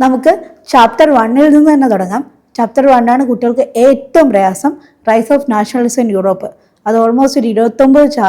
നമുക്ക് ചാപ്റ്റർ 1 നിന്ന് തന്നെ തുടങ്ങാം. ചാപ്റ്റർ 1 ആണ് കുട്ടികൾക്ക് ഏറ്റവും പ്രയാസം, rise of nationalism in Europe. അത് ഓൾമോസ്റ്റ് ഒരു 29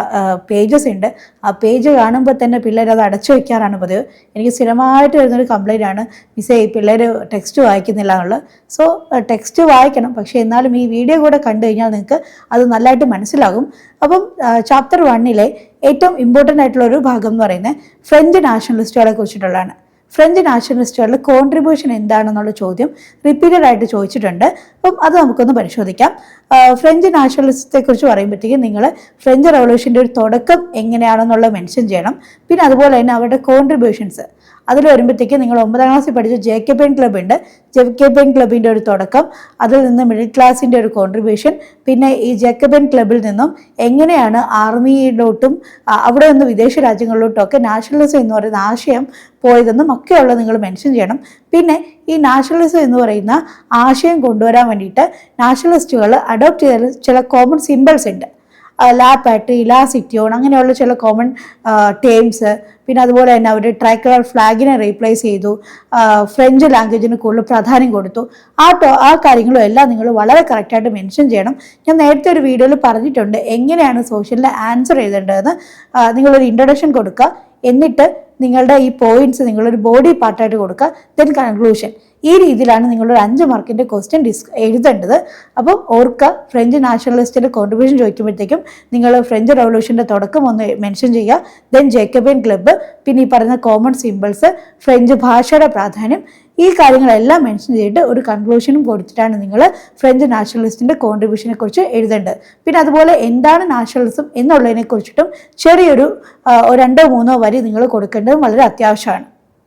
പേജസ് ഉണ്ട്. ആ പേജ് കാണുമ്പോൾ തന്നെ പിള്ളേർ അത് അടച്ചു വയ്ക്കാറാണ് പതിവ്. എനിക്ക് സ്ഥിരമായിട്ട് വരുന്നൊരു കംപ്ലൈൻ്റ് ആണ്, മിസ്സേ ഈ പിള്ളേർ ടെക്സ്റ്റ് വായിക്കുന്നില്ല എന്നുള്ളത്. സോ ടെക്സ്റ്റ് വായിക്കണം, പക്ഷേ എന്നാലും ഈ വീഡിയോ കൂടെ കണ്ടു കഴിഞ്ഞാൽ നിങ്ങൾക്ക് അത് നല്ലതായിട്ട് മനസ്സിലാകും. അപ്പം ചാപ്റ്റർ 1 ഏറ്റവും ഇമ്പോർട്ടൻ്റ് ആയിട്ടുള്ള ഒരു ഭാഗം എന്ന് പറയുന്നത് ഫ്രഞ്ച് നാഷണലിസ്റ്റുകളെ കുറിച്ചിട്ടുള്ളതാണ്. ഫ്രഞ്ച് നാഷണലിസ്റ്റുകളുടെ കോൺട്രിബ്യൂഷൻ എന്താണെന്നുള്ള ചോദ്യം റിപ്പീറ്റഡ് ആയിട്ട് ചോദിച്ചിട്ടുണ്ട്. അപ്പം അത് നമുക്കൊന്ന് പരിശോധിക്കാം. ഫ്രഞ്ച് നാഷണലിസത്തെ കുറിച്ച് പറയുമ്പോഴത്തേക്കും നിങ്ങൾ ഫ്രഞ്ച് റവല്യൂഷൻ്റെ ഒരു തുടക്കം എങ്ങനെയാണെന്നുള്ളത് മെൻഷൻ ചെയ്യണം. പിന്നെ അതുപോലെ തന്നെ അവരുടെ കോൺട്രിബ്യൂഷൻസ് അതിൽ വരുമ്പോഴത്തേക്കും നിങ്ങൾ 9ാം ക്ലാസ്സിൽ പഠിച്ച ജേക്കബൈൻ ക്ലബ് ഉണ്ട്. ജേക്കബൈൻ ക്ലബിൻ്റെ ഒരു തുടക്കം, അതിൽ നിന്ന് മിഡിൽ ക്ലാസിൻ്റെ ഒരു കോൺട്രിബ്യൂഷൻ, പിന്നെ ഈ ജേക്കബൈൻ ക്ലബിൽ നിന്നും എങ്ങനെയാണ് ആർമിയിലോട്ടും അവിടെ നിന്ന് വിദേശ രാജ്യങ്ങളിലോട്ടും ഒക്കെ നാഷണലിസം എന്ന് പറയുന്ന ആശയം പോയതെന്നും ഒക്കെയുള്ളത് നിങ്ങൾ മെൻഷൻ ചെയ്യണം. പിന്നെ ഈ നാഷണലിസം എന്ന് പറയുന്ന ആശയം കൊണ്ടുവരാൻ വേണ്ടിയിട്ട് നാഷണലിസ്റ്റുകൾ അഡോപ്റ്റ് ചെയ്ത ചില കോമൺ സിമ്പിൾസ് ഉണ്ട്. ലാ പാട്രി, ലാ സിറ്റിയോൺ, അങ്ങനെയുള്ള ചില കോമൺ ടേംസ്. പിന്നെ അതുപോലെ തന്നെ അവർ ട്രൈക്കളർ ഫ്ലാഗിനെ റീപ്ലേസ് ചെയ്തു, ഫ്രഞ്ച് ലാംഗ്വേജിന് കൂടുതൽ പ്രാധാന്യം കൊടുത്തു. ആ കാര്യങ്ങളും എല്ലാം നിങ്ങൾ വളരെ കറക്റ്റായിട്ട് മെൻഷൻ ചെയ്യണം. ഞാൻ നേരത്തെ ഒരു വീഡിയോയിൽ പറഞ്ഞിട്ടുണ്ട് എങ്ങനെയാണ് സോഷ്യലിൽ ആൻസർ എഴുതേണ്ടതെന്ന്. നിങ്ങളൊരു ഇൻട്രൊഡക്ഷൻ കൊടുക്കുക, എന്നിട്ട് നിങ്ങളുടെ ഈ പോയിന്റ്സ് നിങ്ങളൊരു ബോഡി പാർട്ടായിട്ട് കൊടുക്കുക, ദെൻ കൺക്ലൂഷൻ. ഈ രീതിയിലാണ് നിങ്ങളൊരു 5 മാർക്കിൻ്റെ ക്വസ്റ്റ്യൻ എഴുതേണ്ടത്. അപ്പം ഓർക്കുക, ഫ്രഞ്ച് നാഷണലിസ്റ്റിൻ്റെ കോൺട്രിബ്യൂഷൻ ചോദിക്കുമ്പോഴത്തേക്കും നിങ്ങൾ ഫ്രഞ്ച് റവല്യൂഷൻ്റെ തുടക്കം ഒന്ന് മെൻഷൻ ചെയ്യുക, ദെൻ ജേക്കബൈൻ ക്ലബ്ബ്, പിന്നെ ഈ പറയുന്ന കോമൺ സിമ്പിൾസ്, ഫ്രഞ്ച് ഭാഷയുടെ പ്രാധാന്യം, ഈ കാര്യങ്ങളെല്ലാം മെൻഷൻ ചെയ്തിട്ട് ഒരു കൺക്ലൂഷനും കൊടുത്തിട്ടാണ് നിങ്ങൾ ഫ്രഞ്ച് നാഷണലിസ്റ്റിൻ്റെ കോൺട്രിബ്യൂഷനെ കുറിച്ച് എഴുതേണ്ടത്. പിന്നെ അതുപോലെ എന്താണ് നാഷണലിസം എന്നുള്ളതിനെ കുറിച്ചിട്ടും ചെറിയൊരു 2-3 വരി നിങ്ങൾ കൊടുക്കേണ്ടതും വളരെ അത്യാവശ്യമാണ്.